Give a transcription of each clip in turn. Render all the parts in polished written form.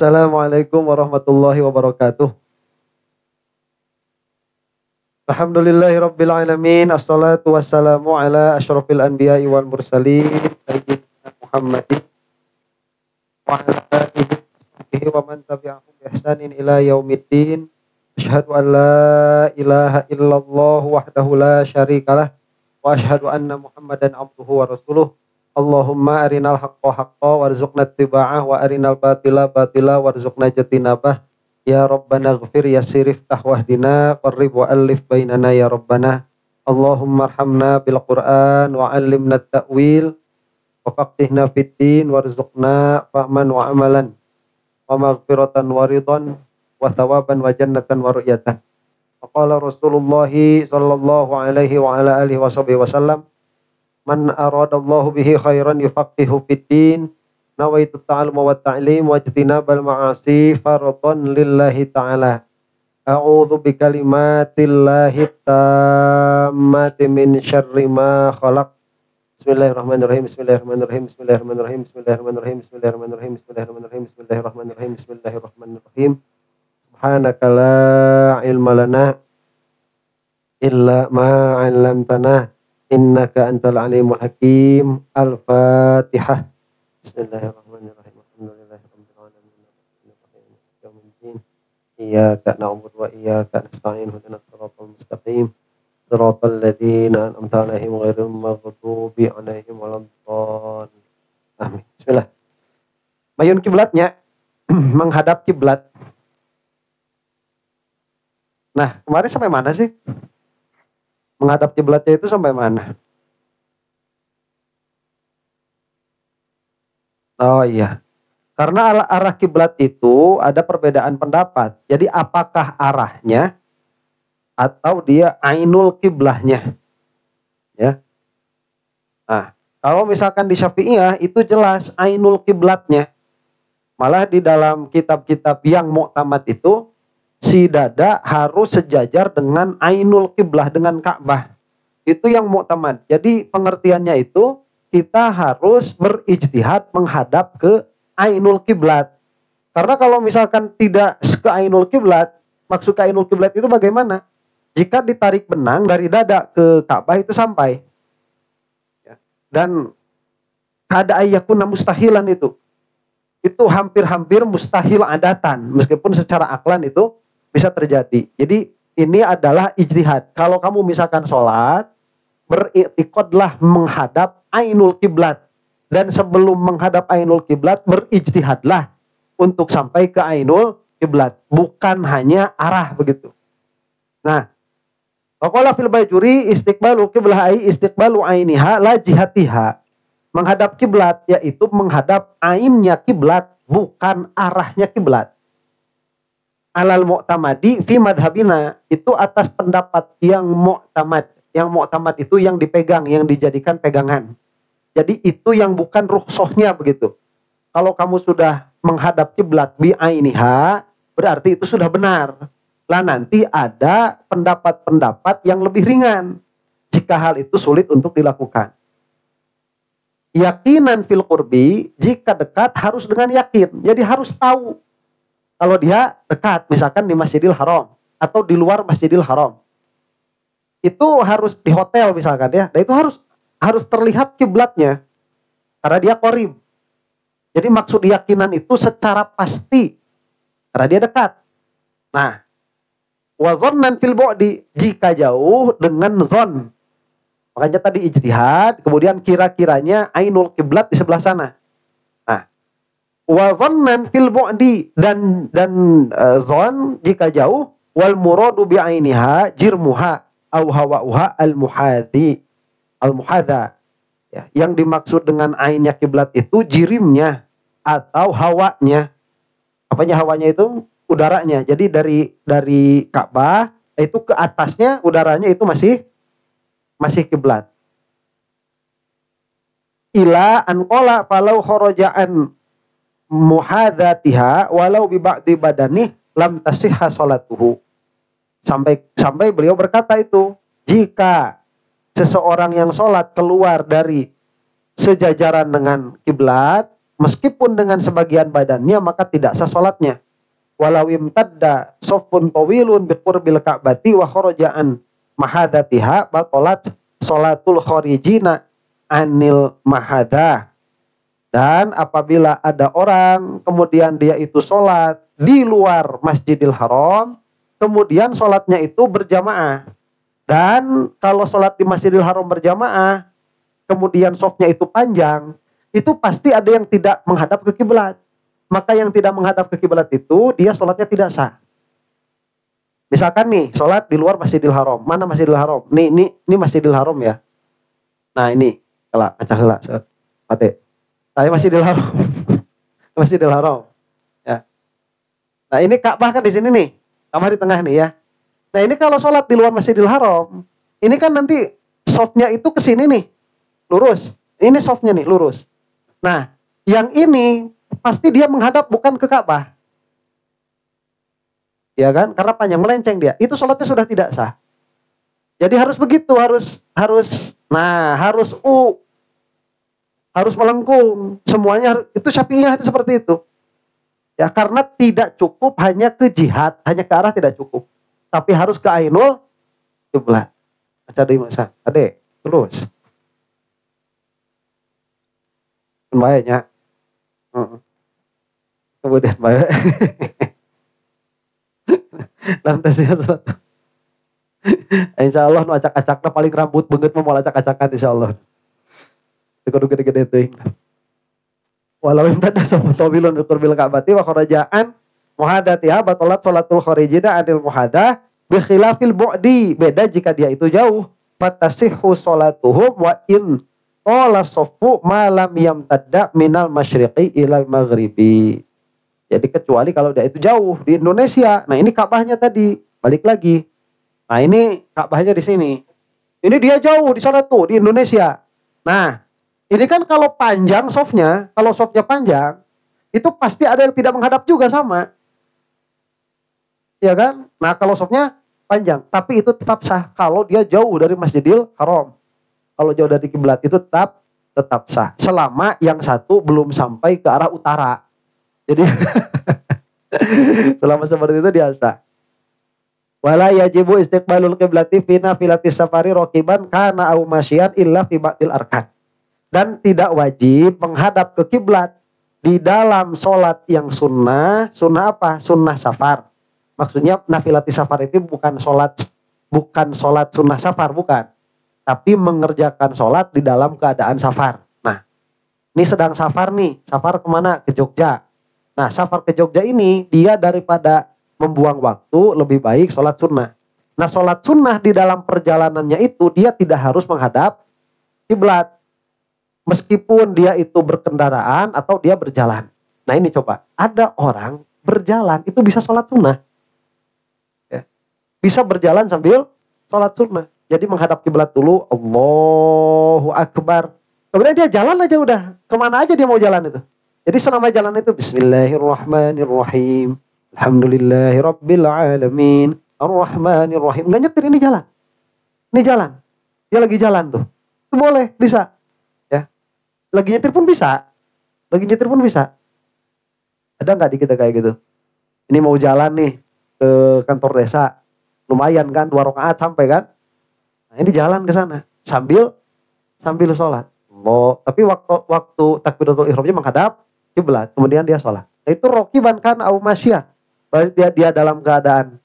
Assalamualaikum warahmatullahi wabarakatuh. Alhamdulillahirabbil alamin. Assalatu wassalamu ala asyrafil anbiya'i wal mursalin sayyidina Muhammadin wa ala alihi wa man tabi'ahum bi ihsanin ila yaumiddin. Asyhadu an la ilaha illallah wahdahu la syarikalah wa asyhadu anna Muhammadan abduhu wa rasuluh. Allahumma arinal haqqa haqqa warzuqna ittiba'ah wa arinal batila batila warzuqna jatinabah. Ya Rabbana ghfir yassir iftah wahdina qarrib wa alif bainana ya Rabbana. Allahumma arhamna bil Qur'an wa 'allimna at-ta'wil wa faqihna fid din warzuqna fahman wa amalan wa maghfiratan wa ridhan wa thawaban wa jannatan wa ru'yatan. Qala Rasulullah sallallahu alaihi wa ala alihi wasallam, man aradallahu bihi khairan yufaqihu fid din. Nawaitu ta'alluma wa ta'lim wa ijtinabal ma'asi fardhan lillahi ta'ala. A'udzu bikalimatillahi tammati min syarri ma khalaq. Bismillahirrahmanirrahim. Bismillahirrahmanirrahim. Bismillahirrahmanirrahim. Bismillahirrahmanirrahim. Bismillahirrahmanirrahim. Bismillahirrahmanirrahim. Bismillahirrahmanirrahim. Bismillahirrahmanirrahim. Subhanaka la ilma lana illa ma 'allamtana innaka antal alimul hakim. Al-Fatihah. Bismillahirrahmanirrahim. Alhamdulillahirabbil alamin. Yaumiddin. Iyyaka na'budu wa iyyaka nasta'in. Ihdinas siratal mustaqim. Siratal ladzina an'amta 'alaihim ghairil maghdubi 'alaihim waladdallin. Amin. Bismillah. Mayun kiblatnya menghadap kiblat. Nah, kemarin sampai mana sih? Menghadap kiblatnya itu sampai mana? Oh iya. Karena arah kiblat itu ada perbedaan pendapat. Jadi apakah arahnya atau dia ainul kiblahnya? Ya. Nah, kalau misalkan di Syafi'iyah itu jelas ainul kiblatnya. Malah di dalam kitab-kitab yang mu'tamad itu si dada harus sejajar dengan ainul kiblah, dengan Ka'bah. Itu yang mu'tamad. Jadi pengertiannya itu kita harus berijtihad menghadap ke ainul kiblat. Karena kalau misalkan tidak ke ainul kiblat, maksud ke ainul kiblat itu bagaimana? Jika ditarik benang dari dada ke Ka'bah itu sampai. Ya. Dan kada ayyakuna mustahilan itu. Itu hampir-hampir mustahil adatan. Meskipun secara aklan itu bisa terjadi. Jadi ini adalah ijtihad. Kalau kamu misalkan sholat, beriktikadlah menghadap ainul kiblat, dan sebelum menghadap ainul kiblat berijtihadlah untuk sampai ke ainul kiblat, bukan hanya arah begitu. Nah, waqala fil bajuri istiqbalu qiblah ai istiqbalu ainiha la jihatiha. Menghadap kiblat yaitu menghadap ainnya kiblat, bukan arahnya kiblat. Alal mu'tamadi fi madhabina, itu atas pendapat yang mu'tamad. Yang mu'tamad itu yang dipegang, yang dijadikan pegangan. Jadi itu yang bukan rukhsahnya begitu. Kalau kamu sudah menghadap kiblat bi ainiha, berarti itu sudah benar. Lah nanti ada pendapat-pendapat yang lebih ringan jika hal itu sulit untuk dilakukan. Yakinan fil qurbi, jika dekat harus dengan yakin. Jadi harus tahu kalau dia dekat, misalkan di Masjidil Haram atau di luar Masjidil Haram. Itu harus di hotel misalkan ya. Dan itu harus terlihat kiblatnya. Karena dia qorib. Jadi maksud yakinan itu secara pasti. Karena dia dekat. Nah, wa dhannan fil bu'di, jika jauh dengan zon. Makanya tadi ijtihad, kemudian kira-kiranya ainul kiblat di sebelah sana. Nah, wa dhannan fil bu'di, dan zon jika jauh, wal muradu bi ainiha jirmuha au hawa'uha al-muhadha. Ya, yang dimaksud dengan ainnya kiblat itu jirimnya atau hawanya. Apanya hawanya itu? Udaranya. Jadi dari Ka'bah itu ke atasnya udaranya itu masih kiblat. Ila an qala falau kharaja'an muhadzatiha walau bi ba'di badani lam tasihha salatuhu. Sampai beliau berkata itu, jika seseorang yang sholat keluar dari sejajaran dengan kiblat, meskipun dengan sebagian badannya maka tidak sah salatnya. Walau imtadda soffun tawilun biqurbil ka'bati wa kharaja'an mahadatiha batalat salatul kharijina anil mahadah. Dan apabila ada orang kemudian dia itu sholat di luar Masjidil Haram, kemudian sholatnya itu berjamaah. Dan kalau sholat di Masjidil Haram berjamaah, kemudian softnya itu panjang, itu pasti ada yang tidak menghadap ke kiblat. Maka yang tidak menghadap ke kiblat itu dia sholatnya tidak sah. Misalkan nih sholat di luar Masjidil Haram, mana Masjidil Haram? Ini Masjidil Haram ya. Nah ini, kelak, acah mati. Saya Masjidil Haram, Masjidil Haram. Ya. Nah ini Ka'bah kan di sini nih, Ka'bah di tengah nih ya. Nah ini kalau sholat di luar Masjidil Haram, ini kan nanti softnya itu ke sini nih, lurus. Ini softnya nih, lurus. Nah yang ini pasti dia menghadap bukan ke Ka'bah, ya kan? Karena panjang melenceng dia. Itu sholatnya sudah tidak sah. Jadi harus begitu, harus melengkung, semuanya itu Syafi'iyah itu seperti itu. Ya karena tidak cukup hanya ke jihad, hanya ke arah tidak cukup. Tapi harus ke ainul kiblat. Baca di masa. Adek, terus. Baiknya. Kemudian baik. Dalam tesnya salat. Insya Allah nu acak-acaknya paling rambut banget mau acak-acakan insya Allah. Kudu gede-gede teuing. Walau imtada safu tabilun biqurbil ka'bati wa kharaja'an muhadatiha batalat salatul kharijina anil muhadah bi khilafil bu'di. Beda jika dia itu jauh. Fatasihhu salatuhum wa in qala saffu ma lam yamtadda minal masyriqi ilal maghribi. Jadi kecuali kalau dia itu jauh di Indonesia. Nah ini Ka'bahnya tadi, balik lagi. Nah ini Ka'bahnya di sini. Ini dia jauh di sana tuh di Indonesia. Nah, ini kan kalau panjang softnya, kalau softnya panjang, itu pasti ada yang tidak menghadap juga sama. Ya kan? Nah kalau softnya panjang, tapi itu tetap sah kalau dia jauh dari Masjidil Haram. Kalau jauh dari kiblat itu tetap sah. Selama yang satu belum sampai ke arah utara. Jadi selama seperti itu dia sah. Wala yajibu istiqbalul qiblati fi nafilatis safari raqiban kana au masyian illa fi ba'dil arkan. Dan tidak wajib menghadap ke kiblat di dalam sholat yang sunnah. Sunnah apa? Sunnah safar. Maksudnya nafilatis safar itu bukan sholat sunnah safar, bukan. Tapi mengerjakan sholat di dalam keadaan safar. Nah, ini sedang safar nih. Safar kemana? Ke Jogja. Nah, safar ke Jogja ini dia daripada membuang waktu lebih baik sholat sunnah. Nah, sholat sunnah di dalam perjalanannya itu dia tidak harus menghadap kiblat. Meskipun dia itu berkendaraan atau dia berjalan. Nah ini coba, ada orang berjalan itu bisa sholat sunnah. Ya. Bisa berjalan sambil sholat sunnah. Jadi menghadap kiblat dulu, Allahu Akbar. Kemudian dia jalan aja udah, kemana aja dia mau jalan itu. Jadi selama jalan itu Bismillahirrahmanirrahim. Alhamdulillahirabbil alamin. Ar-Rahmanirrahim. Enggak nyetir, ini jalan. Ini jalan. Dia lagi jalan tuh. Itu boleh, bisa. Lagi nyetir pun bisa. Ada nggak di kita kayak gitu? Ini mau jalan nih ke kantor desa. Lumayan kan, 2 rakaat sampai kan? Nah, ini jalan ke sana sambil sholat. Tapi waktu takbiratul ihramnya menghadap kiblat, kemudian dia sholat. Nah, itu rokiban kan au masyiyah. Berarti dia dalam keadaan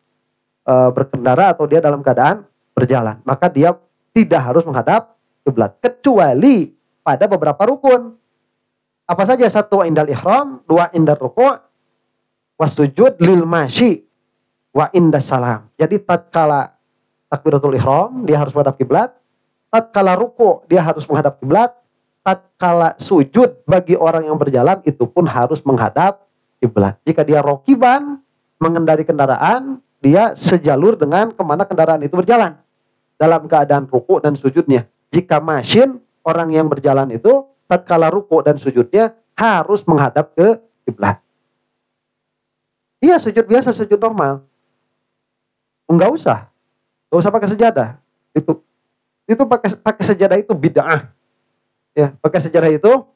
berkendara atau dia dalam keadaan berjalan. Maka dia tidak harus menghadap kiblat kecuali pada beberapa rukun. Apa saja? 1 indal ihram, 2 indal ruku', wasujud lil masyi wa indas salam. Jadi tatkala takbiratul ihram dia harus menghadap kiblat, tatkala ruku' dia harus menghadap kiblat, tatkala sujud bagi orang yang berjalan itu pun harus menghadap kiblat. Jika dia rokiban mengendari kendaraan, dia sejalur dengan kemana kendaraan itu berjalan dalam keadaan ruku' dan sujudnya. Jika masyin, orang yang berjalan itu tatkala ruku' dan sujudnya harus menghadap ke kiblat. Iya, sujud biasa, sujud normal. Enggak usah pakai sejadah. Itu pakai sejadah itu bid'ah. Ya, pakai sejadah itu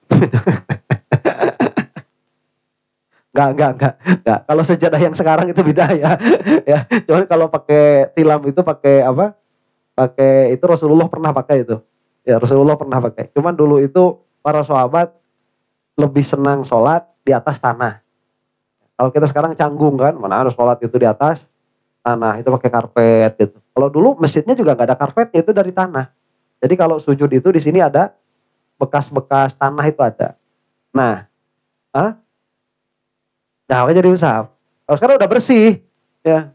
Enggak. Kalau sejadah yang sekarang itu beda ya. Ya, cuman kalau pakai tilam itu pakai apa? Pakai itu Rasulullah pernah pakai itu. Ya, Rasulullah pernah pakai. Cuman dulu itu para sahabat lebih senang sholat di atas tanah. Kalau kita sekarang canggung kan, mana harus sholat itu di atas tanah, itu pakai karpet gitu. Kalau dulu masjidnya juga nggak ada karpetnya, itu dari tanah. Jadi kalau sujud itu di sini ada bekas-bekas tanah itu ada. Nah, nah makanya diusap. Kalau sekarang udah bersih, ya.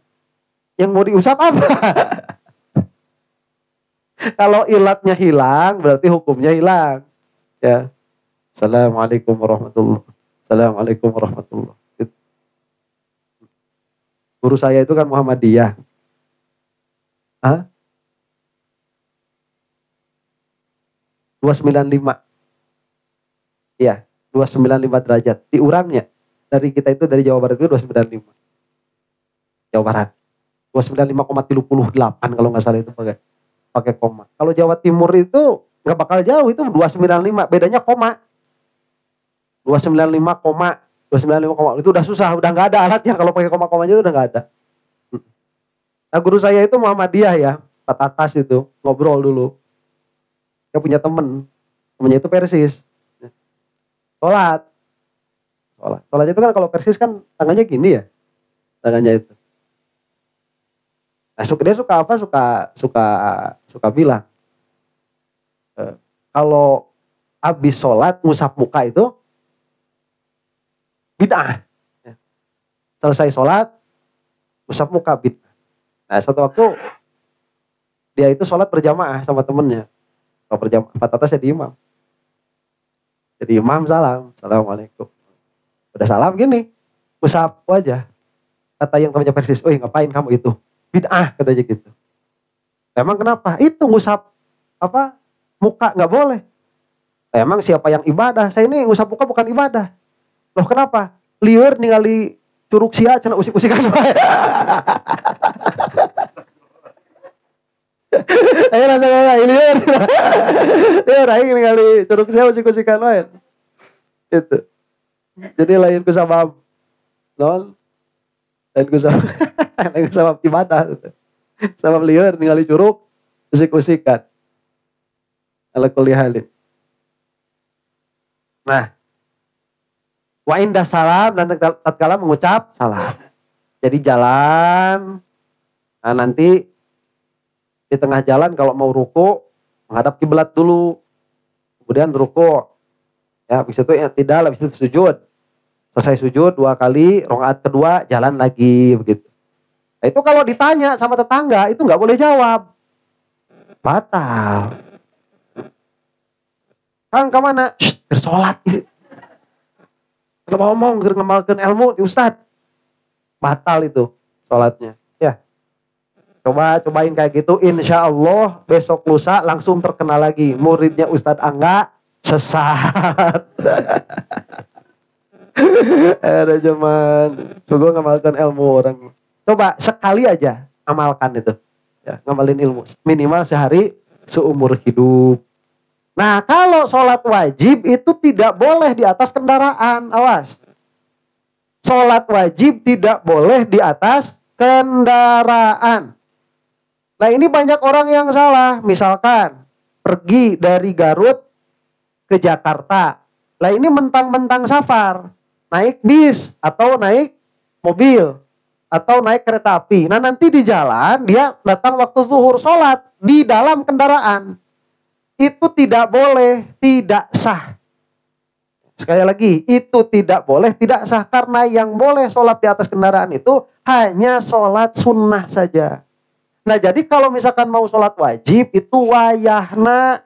Yang mau diusap apa? Kalau ilatnya hilang, berarti hukumnya hilang. Ya. Assalamualaikum warahmatullahi wabarakatuh. Assalamualaikum warahmatullahi wabarakatuh. Guru saya itu kan Muhammadiyah. 295. Iya, 295 derajat. Diurangnya. Dari kita itu dari Jawa Barat itu 295. Jawa Barat. 295,38 kalau nggak salah itu pakai koma. Kalau Jawa Timur itu nggak bakal jauh, itu 295, bedanya koma. 295 koma, 295 koma, itu udah susah, udah nggak ada alatnya kalau pakai koma-komanya itu udah nggak ada. Nah guru saya itu Muhammadiyah ya, Pak Tatas itu, ngobrol dulu. Dia punya temennya itu Persis. Sholat itu kan kalau Persis kan tangannya gini ya, tangannya itu. Nah, dia suka apa? Suka bilang, kalau habis sholat ngusap muka itu bid'ah. Selesai sholat ngusap muka bid'ah. Nah, satu waktu dia itu sholat berjamaah sama temennya. Kalau berjamaah, Pak Tata jadi imam. Jadi imam salam, assalamualaikum. Udah salam gini, ngusap wajah. Kata yang temannya Persis, ngapain kamu itu? Bid'ah katanya gitu. Emang kenapa? Itu ngusap apa? Muka nggak boleh. Emang siapa yang ibadah? Saya ini ngusap muka bukan ibadah. Loh kenapa? Liur ningali curug sia cenah usik-usikan wae. Ayo langsung aja liur. Liur aing ningali curug sia usik-usikan wae. Gitu. Jadi lain ku sabab non lain ku sabab ibadah. Sabab liur ningali curug usik-usikan. Ala kulli halin. Nah, wa inda salam dan tatkala mengucap salam. Jadi jalan, nah nanti di tengah jalan kalau mau ruku menghadap kiblat dulu, kemudian ruku, ya habis itu tidak, habis itu sujud. Selesai sujud 2 kali, rakaat kedua jalan lagi begitu. Nah, itu kalau ditanya sama tetangga itu nggak boleh jawab, batal. Kang kemana? Bersolat. Kalau ngomong ngamalkeun ilmu di Ustad, batal itu sholatnya. Ya, cobain kayak gitu. Insya Allah besok lusa langsung terkenal lagi. Muridnya Ustadz Angga sesat. Ada zaman, semoga ngamalkan ilmu orang. Coba sekali aja amalkan itu. Ya, ngamalin ilmu minimal sehari seumur hidup. Nah, kalau sholat wajib itu tidak boleh di atas kendaraan. Awas. Sholat wajib tidak boleh di atas kendaraan. Nah, ini banyak orang yang salah. Misalkan, pergi dari Garut ke Jakarta. Nah, ini mentang-mentang safar. Naik bis, atau naik mobil, atau naik kereta api. Nah, nanti di jalan, dia datang waktu zuhur sholat di dalam kendaraan. Itu tidak boleh, tidak sah. Sekali lagi, itu tidak boleh, tidak sah. Karena yang boleh sholat di atas kendaraan itu hanya sholat sunnah saja. Nah jadi kalau misalkan mau sholat wajib, itu wayahna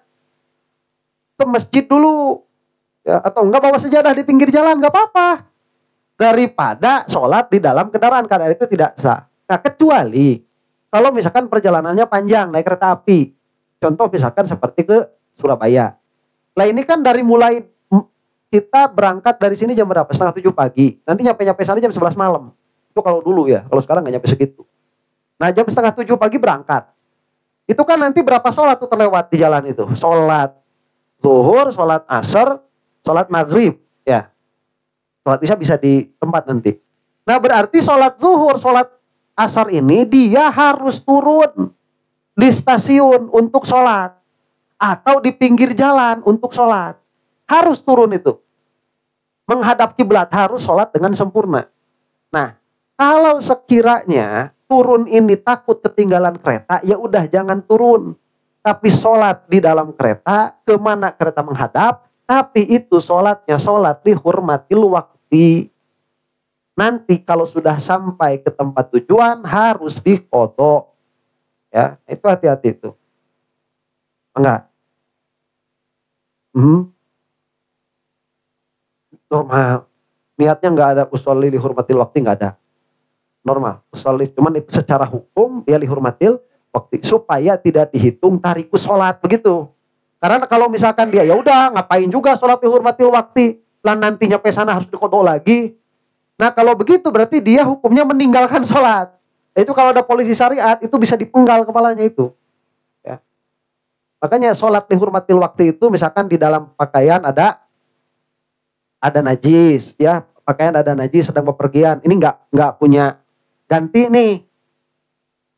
ke masjid dulu. Ya, atau enggak bawa sejadah di pinggir jalan, enggak apa-apa. Daripada sholat di dalam kendaraan, karena itu tidak sah. Nah kecuali, kalau misalkan perjalanannya panjang, naik kereta api. Contoh misalkan seperti ke Surabaya. Nah ini kan dari mulai kita berangkat dari sini jam berapa? 6:30 pagi. Nanti nyampe sana jam 11 malam. Itu kalau dulu ya. Kalau sekarang nggak nyampe segitu. Nah jam 6:30 pagi berangkat. Itu kan nanti berapa sholat tuh terlewat di jalan itu? Sholat zuhur, sholat asar, sholat maghrib. Ya. Sholat isya bisa di tempat nanti. Nah berarti sholat zuhur, sholat asar ini dia harus turun di stasiun untuk sholat. Atau di pinggir jalan untuk sholat. Harus turun itu. Menghadap kiblat, harus sholat dengan sempurna. Nah, kalau sekiranya turun ini takut ketinggalan kereta, ya udah jangan turun. Tapi sholat di dalam kereta, kemana kereta menghadap, tapi itu sholatnya sholat dihormatil waktu. Nanti kalau sudah sampai ke tempat tujuan, harus diqodho. Ya, itu hati-hati itu. Enggak. Normal. Niatnya nggak ada usolli lihurmatil waktu, nggak ada. Normal. Usolli, cuman itu secara hukum dia lihurmatil waktu supaya tidak dihitung tariku sholat begitu. Karena kalau misalkan dia ya udah ngapain juga sholat lihurmatil waktu, lah nantinya pesana harus diqodho lagi. Nah kalau begitu berarti dia hukumnya meninggalkan sholat. Itu kalau ada polisi syariat itu bisa dipenggal kepalanya itu. Ya. Makanya sholat dihormatil waktu itu misalkan di dalam pakaian ada najis, ya pakaian ada najis sedang bepergian. Ini nggak punya ganti nih.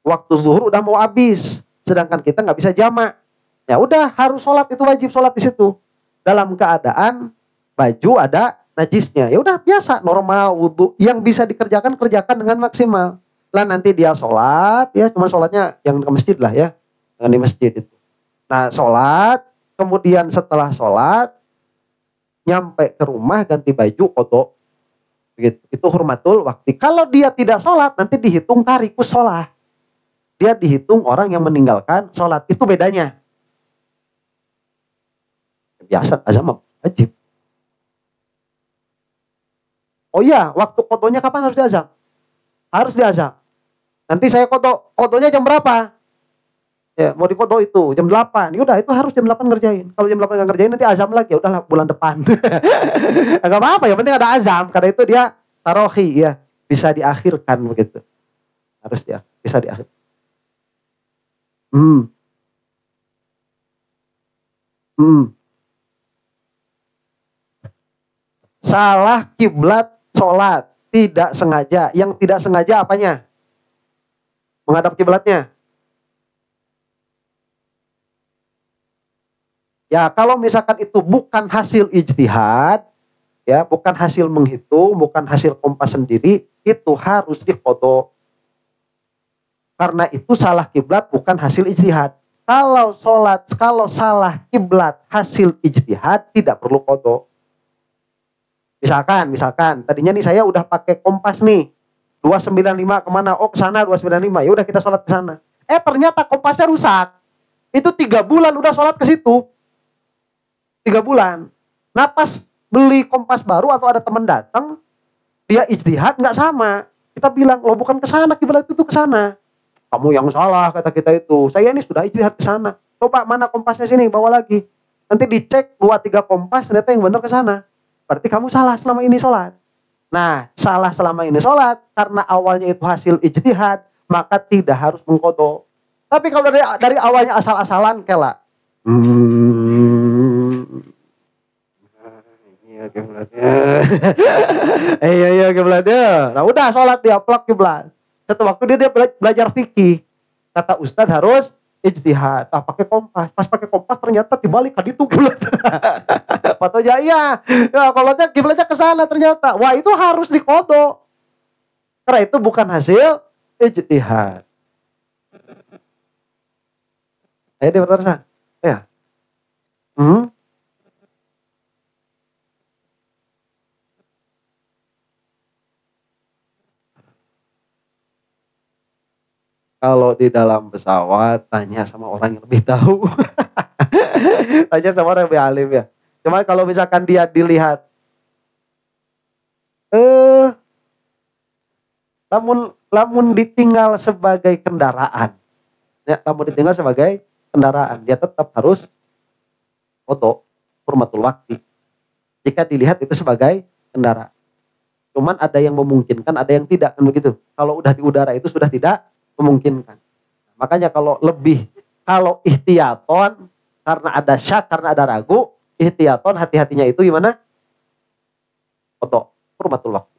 Waktu zuhur udah mau habis, sedangkan kita nggak bisa jamak. Ya udah harus sholat, itu wajib sholat di situ. Dalam keadaan baju ada najisnya, ya udah biasa normal wudhu yang bisa dikerjakan kerjakan dengan maksimal. Lah nanti dia sholat, ya cuma sholatnya yang ke masjid lah ya, yang di masjid itu. Nah sholat, kemudian setelah sholat nyampe ke rumah ganti baju qodho. Begitu. Itu hurmatul waktu. Kalau dia tidak sholat nanti dihitung tarikus sholat. Dia dihitung orang yang meninggalkan sholat. Itu bedanya. Biasa azam wajib. Oh iya, waktu qodhonya kapan harus diazam? Harus diazam. Nanti saya qodhonya jam berapa? Ya, mau diqodho itu jam 8. Ya udah itu harus jam 8 ngerjain. Kalau jam 8 nggak ngerjain nanti azam lagi. Ya udahlah bulan depan. Enggak apa-apa, yang penting ada azam karena itu dia tarohi ya, bisa diakhirkan begitu. Harus ya, bisa diakhir. Salah kiblat sholat tidak sengaja. Yang tidak sengaja apanya? Menghadap kiblatnya. Ya kalau misalkan itu bukan hasil ijtihad, ya bukan hasil menghitung, bukan hasil kompas sendiri, itu harus diqodho. Karena itu salah kiblat bukan hasil ijtihad. Kalau salah kiblat hasil ijtihad tidak perlu qodho. Misalkan tadinya nih saya udah pakai kompas nih 295 kemana? Oh ke sana 295. Ya udah kita sholat ke sana. Ternyata kompasnya rusak. Itu 3 bulan udah sholat ke situ. 3 bulan. Nah pas beli kompas baru atau ada teman datang, dia ijtihad nggak sama. Kita bilang, lo bukan ke sana, kiblat itu ke sana. Kamu yang salah kata kita itu. Saya ini sudah ijtihad ke sana. Coba mana kompasnya sini, bawa lagi. Nanti dicek 2-3 kompas, ternyata yang benar ke sana. Berarti kamu salah selama ini sholat. Nah, salah selama ini sholat karena awalnya itu hasil ijtihad, maka tidak harus mengqodho. Tapi kalau dari awalnya asal-asalan kela. Iya kiblatnya. Nah udah sholat dia plak kiblat. Satu waktu dia belajar fikih. Kata Ustadz harus ijtihad. Pakai kompas. Pas pakai kompas ternyata dibalik tadi itu kiblat. Patoknya iya. Ya kalau kiblatnya ke sana ternyata. Wah itu harus diqodho. Karena itu bukan hasil ijtihad. Ayo dia bertanya. Ya. Kalau di dalam pesawat tanya sama orang yang lebih tahu. Tanya sama orang yang lebih alim ya. Cuma kalau misalkan dia dilihat lamun ditinggal sebagai kendaraan. Ya, lamun ditinggal sebagai kendaraan, dia tetap harus foto hurmatul waktu. Jika dilihat itu sebagai kendaraan. Cuman ada yang memungkinkan, ada yang tidak kan begitu. Kalau udah di udara itu sudah tidak memungkinkan. Makanya kalau ihtiyaton karena ada syak, karena ada ragu, ihtiyaton hati-hatinya itu gimana? hurmatul waktu.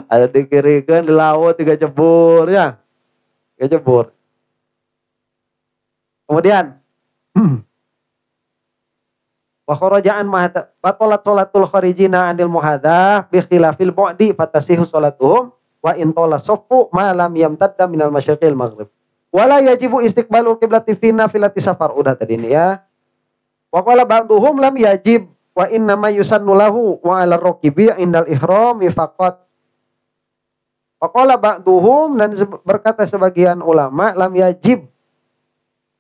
Ada dikirikan di laut 3 jebur ya. 3 jebur. Kemudian wa kharaja'an batalat sholatul kharijina anil muhadza bi khilafil bu'di fatasihu sholatuhum wa in tala saffu ma lam yamtadda minal masyriqil maghrib. Wala yajibu istiqbalul qiblati fi nafilati safar. Udah tadi ini ya. Wa qala ba'duhum lam yajib wa inna ma yusannu lahu wa 'ala raqibi indal ihrami faqat. Wa qala ba'duhum, dan berkata sebagian ulama, lam yajib,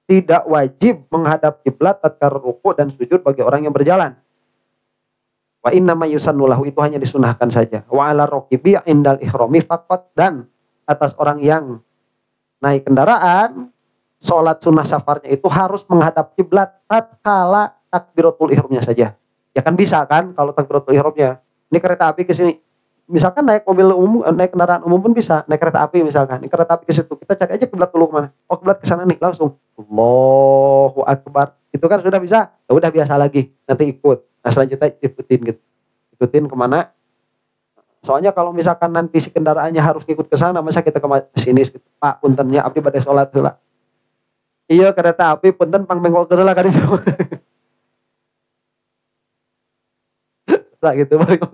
tidak wajib menghadap kiblat tatkala ruku dan sujud bagi orang yang berjalan. Wa inna ma yusannu lahu, itu hanya disunahkan saja. Wa 'ala raqibi indal ihrami faqat, dan atas orang yang naik kendaraan, sholat sunnah safarnya itu harus menghadap kiblat tatkala takbiratul ihramnya saja. Ya kan bisa kan kalau takbiratul ihramnya. Ini kereta api ke sini. Misalkan naik mobil umum, naik kendaraan umum pun bisa. Naik kereta api misalkan. Ini kereta api ke situ. Kita cari aja kiblat dulu kemana. Oh, kiblat ke sana nih, langsung. Allahu Akbar. Itu kan sudah bisa. Ya udah biasa lagi. Nanti ikut. Nah, selanjutnya ikutin gitu. Ikutin kemana? Soalnya kalau misalkan nanti si kendaraannya harus ikut ke sana, masa kita ke sini gitu. Pak, puntennya abdi badai sholat heula. Iya, kereta api punten pang mengkol heula kan itu. Lah gitu balik.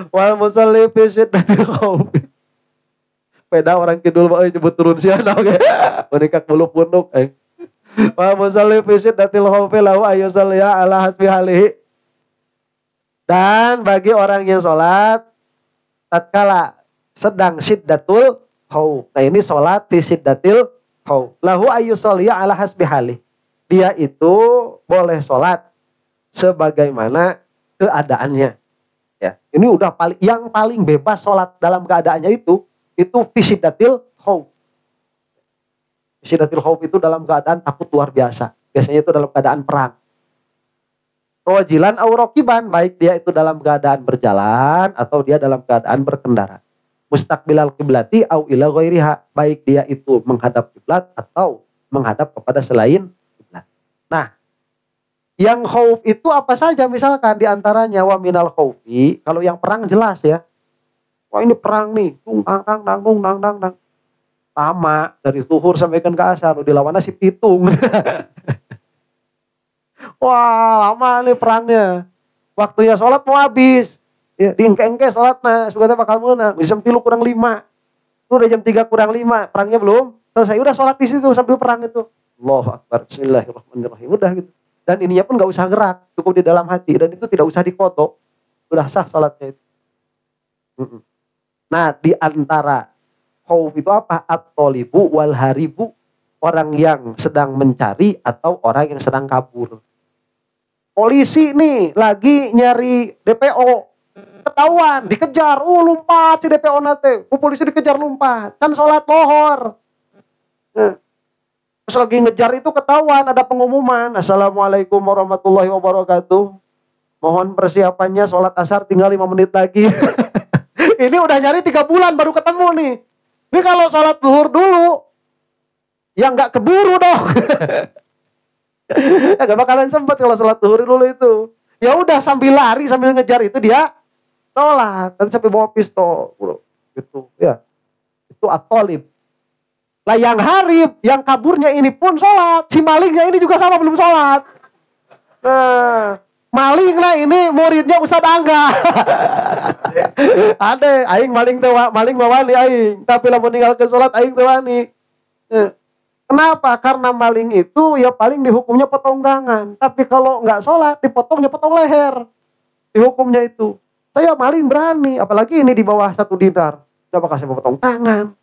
Wal musalli fi syiddatil khaufi. Peda orang kidul bae nyebut turun siana oke. Menikak bulu punduk Wal musalli fi syiddatil khaufi lahu ayyusalliya ala hasbi halihi. Dan bagi orang yang sholat tatkala sedang syiddatul khauf. Nah, ini sholat fi syiddatil khauf. Lahu ayyusalliya ala hasbi halihi. Dia itu boleh sholat sebagaimana keadaannya. Ya, ini udah yang paling bebas sholat dalam keadaannya itu fi syiddatil khauf. Syiddatil khauf itu dalam keadaan takut luar biasa. Biasanya itu dalam keadaan perang. Rajilan aw raqiban, baik dia itu dalam keadaan berjalan atau dia dalam keadaan berkendara. Mustaqbilal qiblati aw ila ghairiha, baik dia itu menghadap kiblat atau menghadap kepada selain kiblat. Nah, yang khauf itu apa saja? Misalkan diantaranya wa minal khaufi, kalau yang perang jelas ya. Wah, ini perang nih, dung dang dang. Lama dari zuhur sampai ke asar, dilawannya si pitung. Wah, lama nih perangnya. Waktunya sholat mau habis. Ya, diengke-engke sholatnya, sugatnya bakal menang. Jam 3 kurang 5. Udah jam 3 kurang 5, perangnya belum. Terus saya udah sholat di situ sambil perang itu. Allahu Akbar, bismillahirrahmanirrahim. Udah gitu. Dan ininya pun gak usah gerak, cukup di dalam hati. Dan itu tidak usah dikotok. Udah sah sholatnya itu. Nah, di antara khauf itu apa? At-thalibu wal haribu. Orang yang sedang mencari atau orang yang sedang kabur. Polisi nih lagi nyari DPO, ketahuan, dikejar, lompat si DPO nate, polisi dikejar lompat, kan sholat lohor. Terus lagi ngejar itu ketahuan, ada pengumuman, Assalamualaikum warahmatullahi wabarakatuh, mohon persiapannya sholat asar tinggal 5 menit lagi. Ini udah nyari 3 bulan baru ketemu nih. Ini kalau sholat zuhur dulu, ya nggak keburu dong. Ya gak bakalan sempat kalau sholat zuhur dulu itu. Ya udah sambil lari sambil ngejar itu dia sholat. Nanti sampai bawa pistol, bro. Gitu ya. Itu at-thalib. Lah yang harib, yang kaburnya ini pun sholat. Si malingnya ini juga sama belum sholat. Nah, maling lah ini muridnya Ustaz Angga. Ada, aing maling tewa, maling mawani aing. Tapi lah meninggalkan sholat aing tewani. Kenapa? Karena maling itu ya paling dihukumnya potong tangan. Tapi kalau nggak sholat, dipotongnya potong leher. Dihukumnya itu. Saya maling berani, apalagi ini di bawah 1 dinar. Nggak bakal saya potong tangan.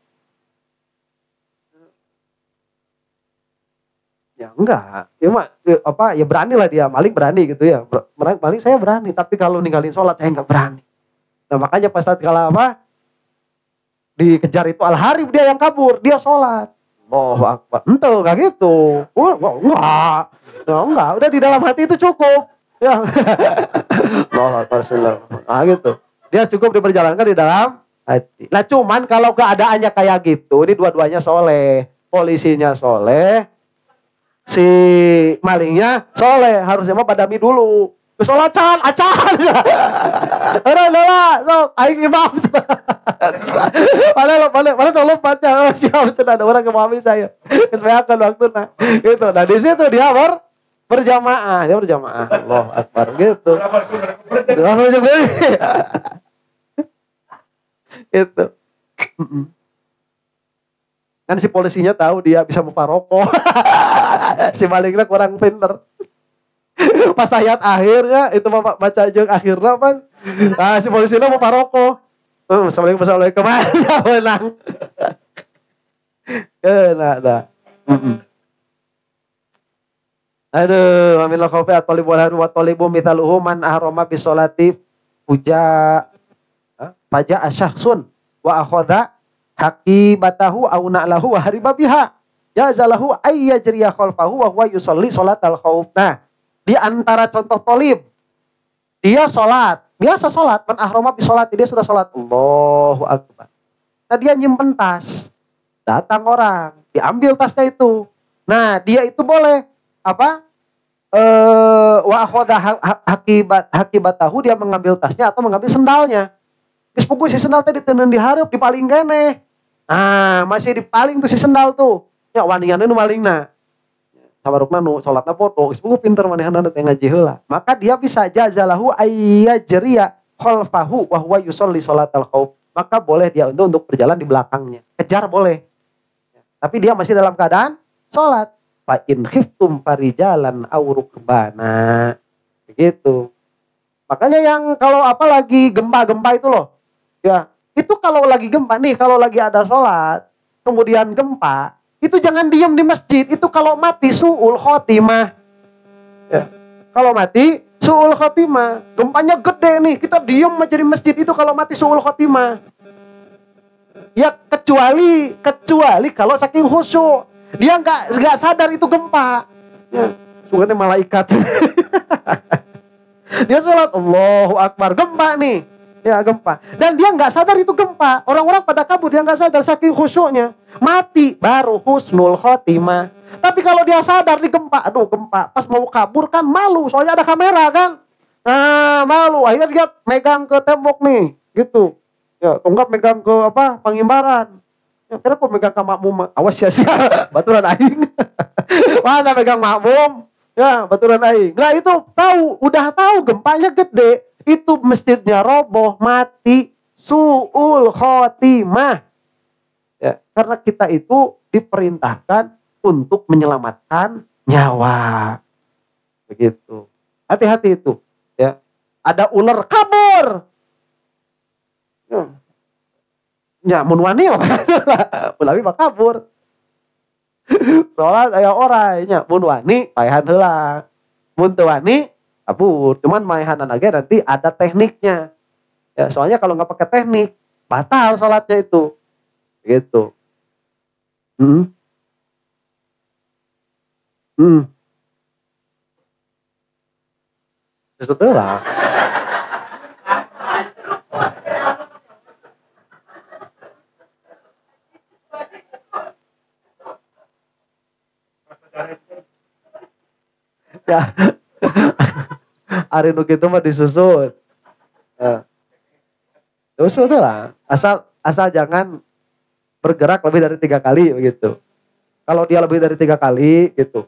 Ya enggak. Ya berani lah dia. Maling berani gitu ya. Maling saya berani. Tapi kalau ninggalin sholat saya nggak berani. Nah makanya pas tatkala dikejar itu al-harib, dia yang kabur. Dia sholat. Allahu Akbar. Ente gak gitu. Enggak. Enggak. Udah di dalam hati itu cukup. Ya. Allahu Akbar. Nah gitu. Dia cukup diperjalankan di dalam hati. Nah cuman kalau keadaannya kayak gitu, ini dua-duanya soleh. Polisinya soleh. Si malingnya soleh. Harusnya mah padami dulu. Sholat acan. Orang lah, so aing imam. Mana tong lompatnya, siap sudah ada orang memahami saya. Kesepayakan waktu gitu. Nah di situ dia berjamaah, Allah Akbar gitu. Itu. Kan si polisinya tahu dia bisa mufaroko. Si malingnya kurang pinter. Pas ayat akhirnya itu baca jeung akhirnya kan. Nah, si polisinya mufaroko. Assalamualaikum aja menang. Nah. Aduh, amin la khaufi at-talib wal haru wa talibu mithaluhu man ahrama bi sholati puja paja asyahsun wa akhadha haqibatahu aw na'lahu wa hariba biha jazalahu ay yajriya khalfahu wa huwa yusalli sholatal khauf. Nah, di antara contoh tolib, dia sholat, biasa sholat, man ahrama bi sholati, dia sudah sholat, Allahu Akbar. Nah dia nyimpen tas, datang orang, diambil tasnya itu. Nah dia itu boleh apa? Wa akhadha haqibatahu, dia mengambil tasnya atau mengambil sendalnya. Geus puguh si sendal teh diteundeun di hareup, dipaling keneh. Ah, masih dipaling tuh si sendal tuh. Ya wanianna nu malingna. Sabarukna nu salatna foto, geus puguh pinter manehna teh ngaji heula. Maka dia bisa jazalahu ayyajriya khalfahu wa huwa yusolli sholatal khauf. Maka boleh dia untuk berjalan di belakangnya. Kejar boleh. Tapi dia masih dalam keadaan sholat. Fa in khiftum farijalan aw rukbana. Begitu. Makanya yang kalau apa lagi gempa-gempa itu loh. Ya, itu kalau lagi gempa nih, kalau lagi ada sholat, kemudian gempa, itu jangan diam di masjid. Itu kalau mati su'ul khotimah. Ya. Kalau mati su'ul khotimah. Gempanya gede nih, kita diam aja di masjid, itu kalau mati su'ul khotimah. Ya kecuali kalau saking khusyuk. Dia nggak sadar itu gempa. Ya, sungguhnya malaikat. Dia sholat, Allahu Akbar, gempa nih. Ya gempa. Dan dia nggak sadar itu gempa. Orang-orang pada kabur, dia nggak sadar saking khusyuknya. Mati baru husnul khotimah. Tapi kalau dia sadar di gempa, aduh gempa. Pas mau kabur kan malu, soalnya ada kamera kan. Nah malu, akhirnya dia megang ke tembok nih, gitu. Ya, tunggak megang ke apa? Pengimbaran. Ya, kenapa megang ke makmum? Awas sia-sia, baturan aing. Masa megang makmum? Ya, baturan aing. Nah itu udah tahu gempanya gede. Itu masjidnya roboh, mati, su'ul khotimah. Ya, karena kita itu diperintahkan untuk menyelamatkan nyawa. Begitu. Hati-hati itu. Ya. Ada ular kabur. Ya, mun wani ulawi mah kabur. Sholat aya orang nya, mun wani paehan heula. Mun teu wani kabur. Cuman maehanan lagi nanti ada tekniknya. Ya, soalnya kalau nggak pakai teknik batal sholatnya itu. Gitu. Betul lah. Ya, ari nu kitu mah disusut. Susut lah. Asal jangan bergerak lebih dari 3 kali begitu. Kalau dia lebih dari 3 kali gitu.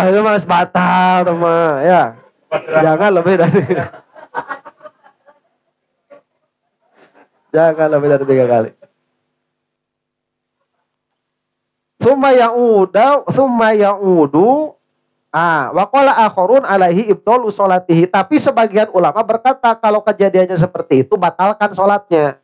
Itu mas batal teman ya. Jangan lebih dari jangan lebih dari 3 kali. Summa ya'udu wa qala akharun alaihi ibtalu sholatihi. Tapi sebagian ulama berkata kalau kejadiannya seperti itu batalkan sholatnya.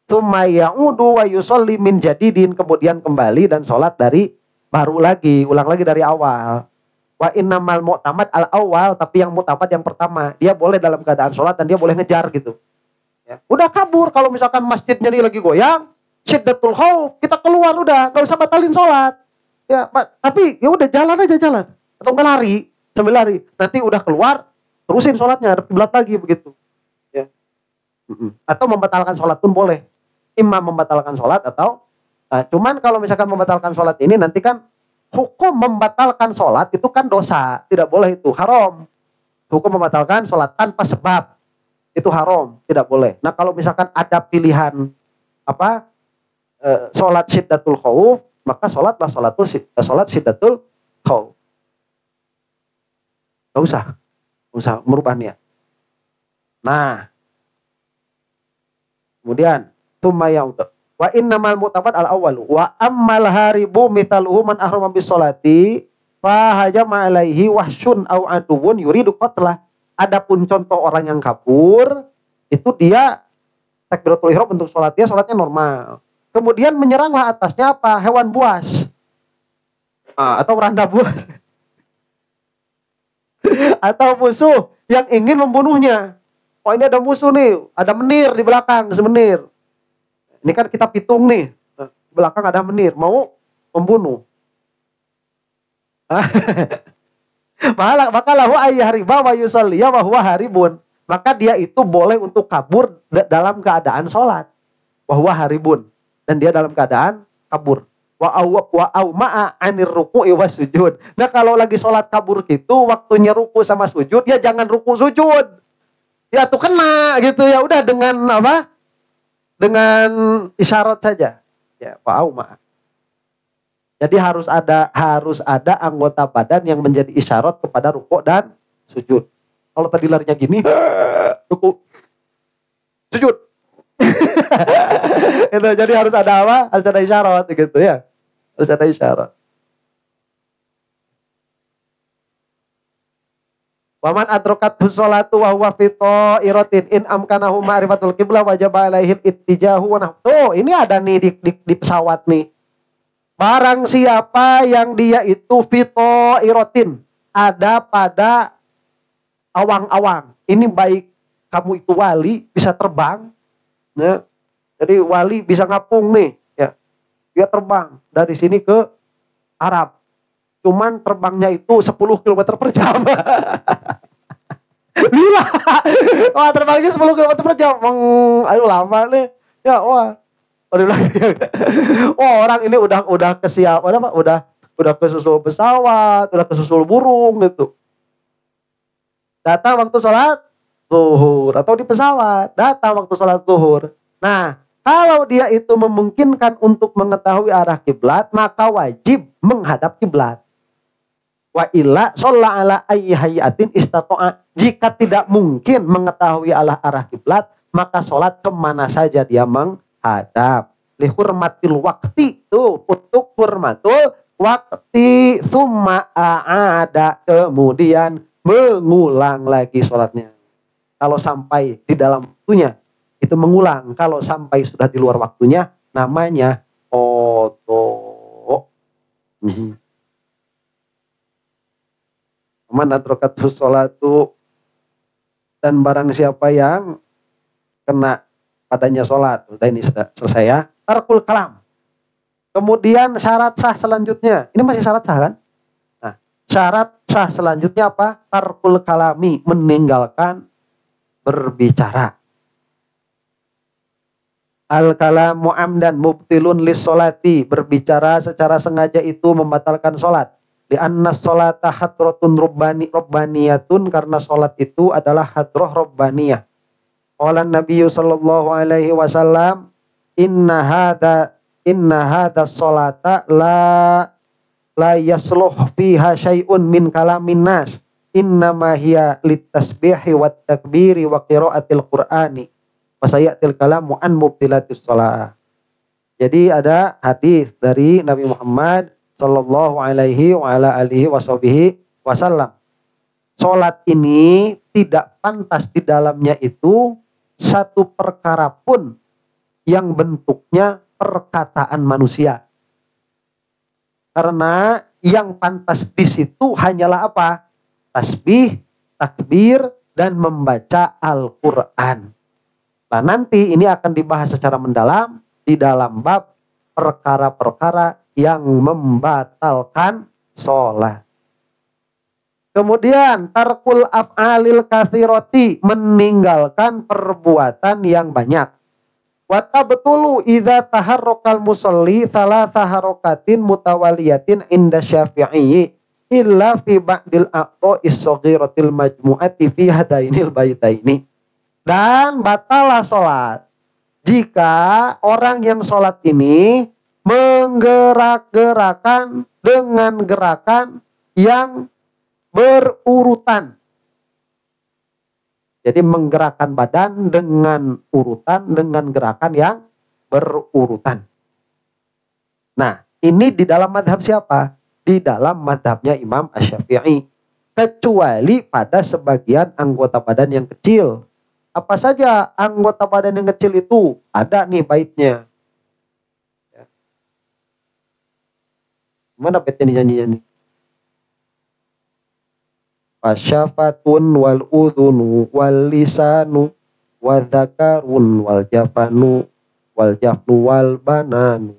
Summa ya'udu wa yusolli min jadidin, kemudian kembali dan sholat dari baru lagi, ulang lagi dari awal. Wa innamal mu'tamad al awal, tapi yang mu'tamad yang pertama, dia boleh dalam keadaan sholat dan dia boleh ngejar gitu. Ya. Udah kabur, kalau misalkan masjidnya ini lagi goyang, syiddatul khauf, kita keluar udah, nggak usah batalin sholat. Ya, tapi ya udah jalan aja atau nggak lari, sambil lari. Nanti udah keluar, terusin sholatnya, ada kiblat lagi begitu. Ya. Atau membatalkan sholat pun boleh. Imam membatalkan sholat atau cuman kalau misalkan membatalkan sholat ini nanti kan hukum membatalkan sholat itu kan dosa, tidak boleh itu, haram. Hukum membatalkan sholat tanpa sebab itu haram, tidak boleh. Nah kalau misalkan ada pilihan sholat syiddatul khauf, maka sholat syiddatul khauf. Gak usah merubah niat. Nah, kemudian wa innamal mu'tabad al awwalu wa ammal haribu mitaluhu man ahrama bis sholati fa hajama alaihi wahsyun au aduwun yuridu qatlah. Adapun contoh orang yang kabur itu dia takbiratul ihram untuk sholatnya normal. Kemudian menyeranglah atasnya apa? Hewan buas. Atau randa buas. Atau musuh yang ingin membunuhnya. Oh ini ada musuh nih, ada menir di belakang, semenir. Ini kan kita pitung nih, di belakang ada menir, mau membunuh. Maka lahu ayyahriba wa yusalliya wa huwa haribun. Maka dia itu boleh untuk kabur dalam keadaan sholat. Wa huwa haribun. Dan dia dalam keadaan kabur. Wa au ma'a anir ruku'i was sujud. Nah kalau lagi sholat kabur gitu, waktunya ruku sama sujud, ya jangan ruku sujud. Ya tuh kena gitu ya, udah dengan apa? Dengan isyarat saja. Ya, wa au ma'a. Jadi harus ada anggota badan yang menjadi isyarat kepada ruku dan sujud. Kalau tadi larinya gini, ruku, sujud. Itu jadi harus ada apa? Harus ada isyarat gitu ya. Harus ada isyarat. Waman adrokat sholatu wa huwa fi iratin in amkanahu ma'rifatul qiblah wajib alaihil ittijahu wa tuh, ini ada nih di pesawat nih. Barang siapa yang dia itu fito irotin, ada pada awang-awang. Ini baik kamu itu wali bisa terbang, ya. Jadi wali bisa ngapung nih, ya. Dia terbang dari sini ke Arab. Cuman terbangnya itu 10 km per jam. Lila. Wah, terbangnya 10 km per jam. Aduh lama nih. Ya, wah. Oh, orang ini udah udah kesusul pesawat, udah kesusul burung gitu. Datang waktu sholat zuhur atau di pesawat, datang waktu sholat zuhur. Nah, kalau dia itu memungkinkan untuk mengetahui arah kiblat, maka wajib menghadap kiblat. Wa illa sholla ala ayyi hayatin istata'a. Jika tidak mungkin mengetahui arah kiblat, maka sholat kemana saja dia menghadap. Lihurmatil waktu tuh, untuk hurmatul waktu, summa ada, kemudian mengulang lagi sholatnya. Kalau sampai di dalam waktunya itu mengulang. Kalau sampai sudah di luar waktunya namanya qadha. Man adrakatus sholatu, dan barang siapa yang kena padanya sholat. Udah, ini selesai ya. Tarkul kalam. Kemudian syarat sah selanjutnya. Ini masih syarat sah kan? Nah, syarat sah selanjutnya apa? Tarkul kalami, meninggalkan berbicara. Al kalamu amdan mubtilun lis sholati. Berbicara secara sengaja itu membatalkan sholat. Di anna sholata hadrotun robbaniyatun, karena sholat itu adalah hadroh robbaniyah. Qala Nabi sallallahu alaihi wasallam, inna hadha sholata la yasluh fiha syai'un min kalamin nas, innama hiya litasbihi wat takbiri wa qiraatil qur'ani wa sayatil kalamu an mubtilatus sholah. Jadi ada hadis dari Nabi Muhammad sallallahu alaihi wa ala alihi wasallam. Salat ini tidak pantas di dalamnya itu satu perkara pun yang bentuknya perkataan manusia. Karena yang pantas di situ hanyalah apa? Tasbih, takbir, dan membaca Al-Quran. Nah, nanti ini akan dibahas secara mendalam di dalam bab perkara-perkara yang membatalkan sholat. Kemudian tarkul af'alil katsirati, meninggalkan perbuatan yang banyak. Wa tabtulu idza taharrakal musalli thalatha harakatin mutawaliyatin inda Syafi'i illa fi ba'dil a'dha'is shaghiratil majmu'ati fi hadainil baitaini. Dan batalah sholat jika orang yang sholat ini menggerak-gerakan dengan gerakan yang berurutan. Jadi menggerakkan badan dengan urutan, dengan gerakan yang berurutan. Nah, ini di dalam madhab siapa? Di dalam madhabnya Imam Asy-Syafi'i. Kecuali pada sebagian anggota badan yang kecil. Apa saja anggota badan yang kecil itu? Ada nih baitnya. Mana baitnya nyanyi-nyanyi? Fasyafatun wal udhunu wal lisanu wa dzakarun wal jafanu wal bananu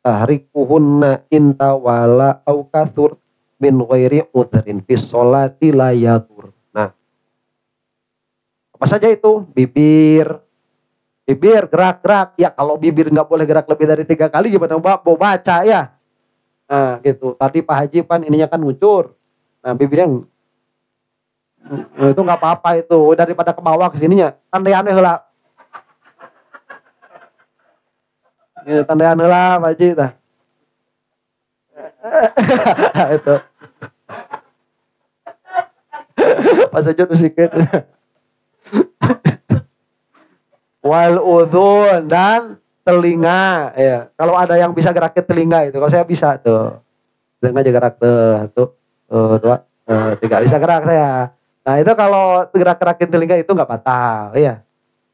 tahrikuhunna inta wala au kathur min ghairi udhrin fis sholati la yadur. Nah, apa saja itu? Bibir gerak-gerak. Ya kalau bibir nggak boleh gerak lebih dari 3 kali gimana mau baca ya? Nah gitu, tadi Pak Haji pan ininya kan ngucur. Nah bibirnya itu nggak apa-apa itu, daripada ke bawah ke sininya. Tandaian heula. Ya, tandaian heula Pak Haji tah. Itu. Pas sujud sikit. Wal udhun dan telinga, ya. Kalau ada yang bisa gerakin telinga itu, kalau saya bisa tuh, telinga aja gerak tuh, 1, 2, 3 bisa gerak saya. Nah itu kalau gerakin telinga itu nggak batal, ya.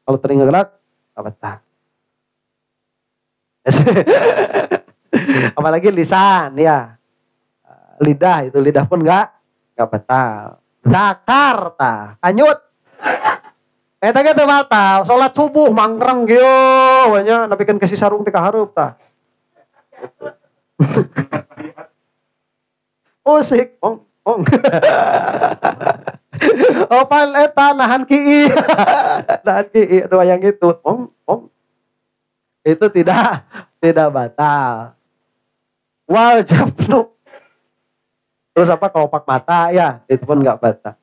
Kalau telinga gerak nggak batal. Apalagi lisan, ya, lidah pun nggak batal. Zakar, kanyut. Eta ge teu batal, salat subuh mangkreng kieu we nya napikeun ke si sarung teh kahareup tah. Usik, ong. Opal eta nahan kieu. Nahan kieu anu yang itu, ong. Itu tidak batal. Wal jafnu. Terus apa kelopak mata ya, itu pun enggak batal.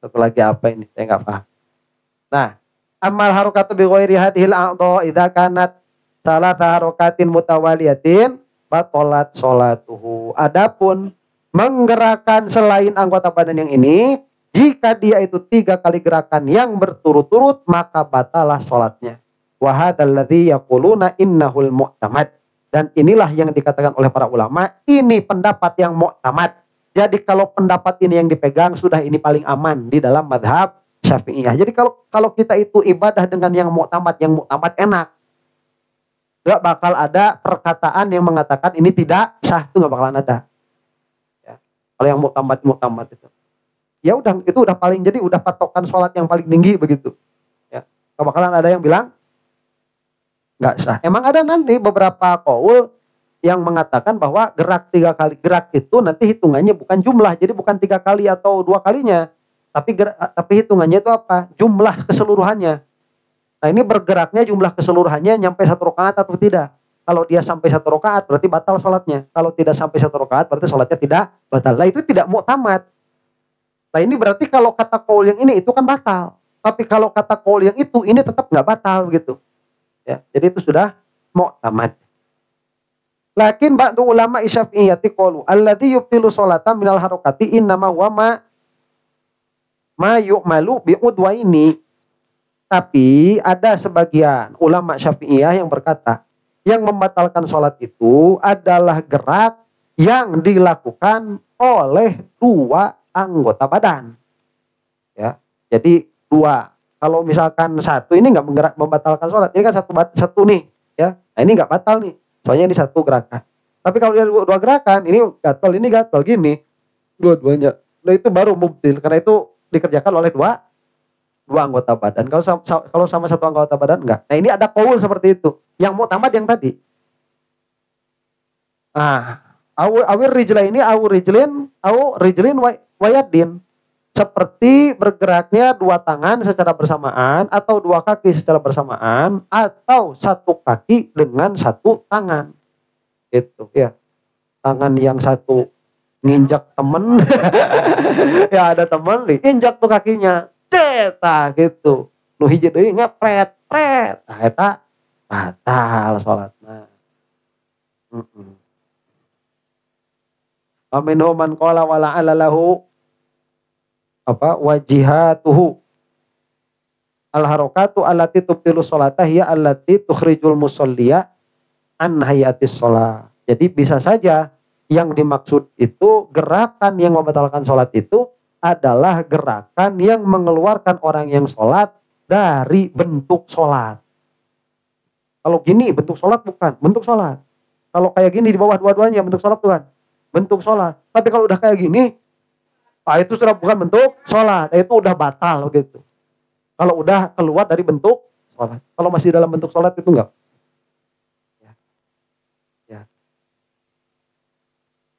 Satu lagi apa ini? Saya enggak paham. Nah, amal harokatu bi ghairi hadhil a'dha idza kanat salatha harokatin mutawaliyatin batalat sholatuhu. Adapun menggerakkan selain anggota badan yang ini, jika dia itu 3 kali gerakan yang berturut-turut maka batalah sholatnya. Wa hadzal ladzi yaquluna innahul mu'tamad. Dan inilah yang dikatakan oleh para ulama, ini pendapat yang mu'tamad. Jadi kalau pendapat ini yang dipegang sudah ini paling aman di dalam madhab Syafi'iyah. Jadi kalau kita itu ibadah dengan yang mu'tamad enak. Gak bakal ada perkataan yang mengatakan ini tidak sah, itu gak bakalan ada. Ya. Kalau yang mu'tamad itu. Ya udah, itu udah paling, jadi udah patokan sholat yang paling tinggi begitu. Ya. Gak bakalan ada yang bilang gak sah. Emang ada nanti beberapa qaul yang mengatakan bahwa gerak 3 kali, gerak itu nanti hitungannya bukan jumlah, jadi bukan 3 kali atau 2 kalinya. Tapi hitungannya itu apa? Jumlah keseluruhannya. Nah ini bergeraknya jumlah keseluruhannya nyampe 1 rakaat atau tidak. Kalau dia sampai 1 rakaat berarti batal sholatnya. Kalau tidak sampai 1 rakaat berarti sholatnya tidak batal. Nah itu tidak mu'tamad. Nah ini berarti kalau kata qaul yang ini itu kan batal. Tapi kalau kata qaul yang itu ini tetap nggak batal gitu. Ya, jadi itu sudah mu'tamad. Lakin ba'du ulama Syafi'iyyati qalu alladzi yubtilu sholata minal harokati innama huwa ma yu'malu bi'udwaini. Tapi ada sebagian ulama Syafi'iyah yang berkata, yang membatalkan sholat itu adalah gerak yang dilakukan oleh 2 anggota badan. Ya, jadi 2. Kalau misalkan 1 ini nggak membatalkan sholat, ini kan satu nih, ya. Nah ini nggak batal nih, soalnya ini 1 gerakan. Tapi kalau dia 2 gerakan, ini gatal gini, dua-duanya. Nah itu baru mubtil, karena itu dikerjakan oleh 2 anggota badan. Kalau sama 1 anggota badan enggak. Nah ini ada qaul seperti itu. Yang mu'tamad yang tadi. Awir rijla ini rijlin wayadin. seperti bergeraknya dua tangan secara bersamaan atau dua kaki secara bersamaan atau satu kaki dengan satu tangan. Gitu ya. Tangan yang satu nginjak temen ya ada temen diinjak tuh kakinya cetak gitu nu hiji deui ngepret pret nah eta batal salatna. Aminhu man qala wala alalahu wajihatuhu al harakatu allati tubtilu sholata hiya allati tukhrijul musalliya an hayatis sholat. Jadi bisa saja yang dimaksud itu gerakan yang membatalkan sholat itu adalah gerakan yang mengeluarkan orang yang sholat dari bentuk sholat. Kalau gini bentuk sholat bukan bentuk sholat. Kalau kayak gini di bawah dua-duanya bentuk sholat bukan bentuk sholat. Tapi kalau udah kayak gini, itu sudah bukan bentuk sholat. Itu udah batal gitu. Kalau udah keluar dari bentuk sholat. Kalau masih dalam bentuk sholat itu enggak.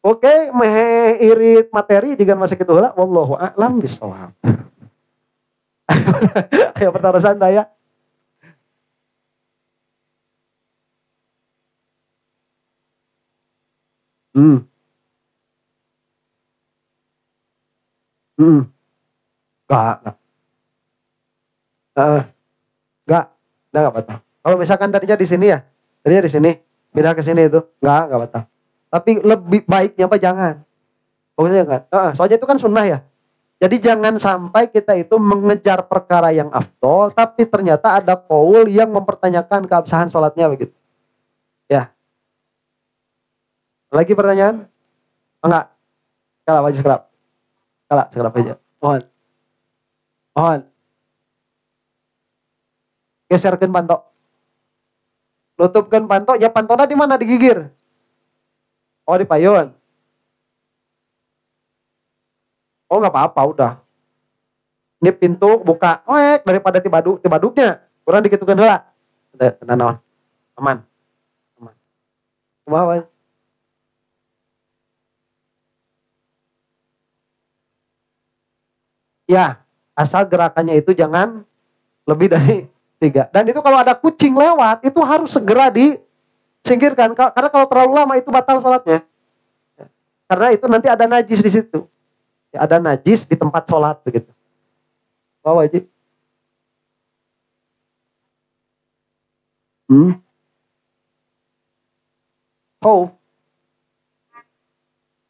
Oke, meh irit materi jika masih kitu heula wallahu a'lam bishawab. Ayo pertanyaan santai ya. Enggak. Enggak batal. Kalau misalkan tadinya di sini ya, tadinya di sini, pindah ke sini itu, enggak batal. Tapi lebih baiknya apa jangan. Pokoknya kan. Soalnya itu kan sunnah ya. Jadi jangan sampai kita itu mengejar perkara yang afdol, tapi ternyata ada qaul yang mempertanyakan keabsahan sholatnya begitu. Ya. Lagi pertanyaan? Enggak. Kalap aja sekelap. Sekelap aja. Mohon. Geserkan pantok. Lutupkan pantok. Ya pantona di mana? Digigir. Oh di payun. Oh nggak apa-apa udah. Ini pintu buka, daripada tibaduknya. Kurang dikitukan heula. Tenang, aman. Kumaha? Ya, asal gerakannya itu jangan lebih dari 3. Dan itu kalau ada kucing lewat, itu harus segera disingkirkan. Karena kalau terlalu lama itu batal sholatnya. Karena itu nanti ada najis di situ. Ya, ada najis di tempat sholat begitu. Bawa aja. Oh.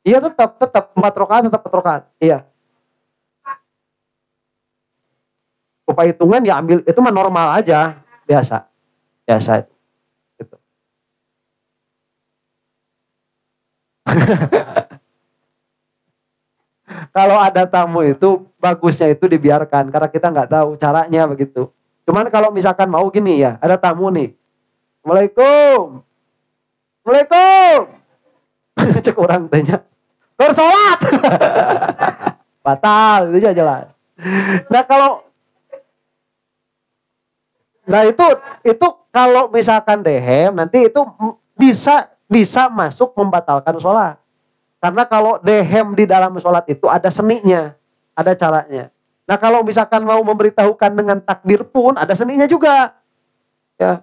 Iya tetap 4 rakaat tetap 4 rakaat. Iya. Upaya hitungan ya ambil itu mah normal aja, biasa itu. Gitu. Kalau ada tamu itu bagusnya itu dibiarkan karena kita nggak tahu caranya begitu. Cuman kalau misalkan mau gini ya, ada tamu nih. Assalamualaikum. Cek orang tanya. Bersolat. Batal itu aja jelas. Nah itu kalau misalkan dehem nanti itu bisa masuk membatalkan sholat. Karena kalau dehem di dalam sholat itu ada seninya, ada caranya. Nah kalau misalkan mau memberitahukan dengan takbir pun ada seninya juga. Ya.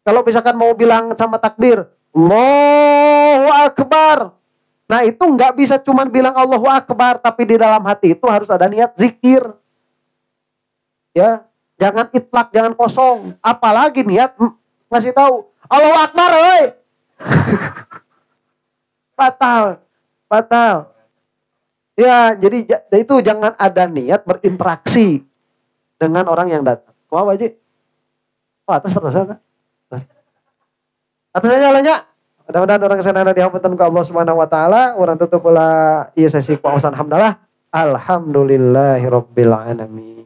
Kalau misalkan mau bilang sama takbir, Allahu Akbar. Nah itu nggak bisa cuman bilang Allahu Akbar, tapi di dalam hati itu harus ada niat zikir. Ya, jangan itlak, jangan kosong. Apalagi niat ngasih tahu Allahu Akbar, oi. Batal. Ya, jadi itu jangan ada niat berinteraksi dengan orang yang datang. Mau aja. Oh, atas. Atasnya nyalanya. Mudah-mudahan orang kesana dihampurkan ke Allah Subhanahu wa taala. Urang tutup pula ieu sesi kuaosan hamdalah. Alhamdulillahirabbil alamin.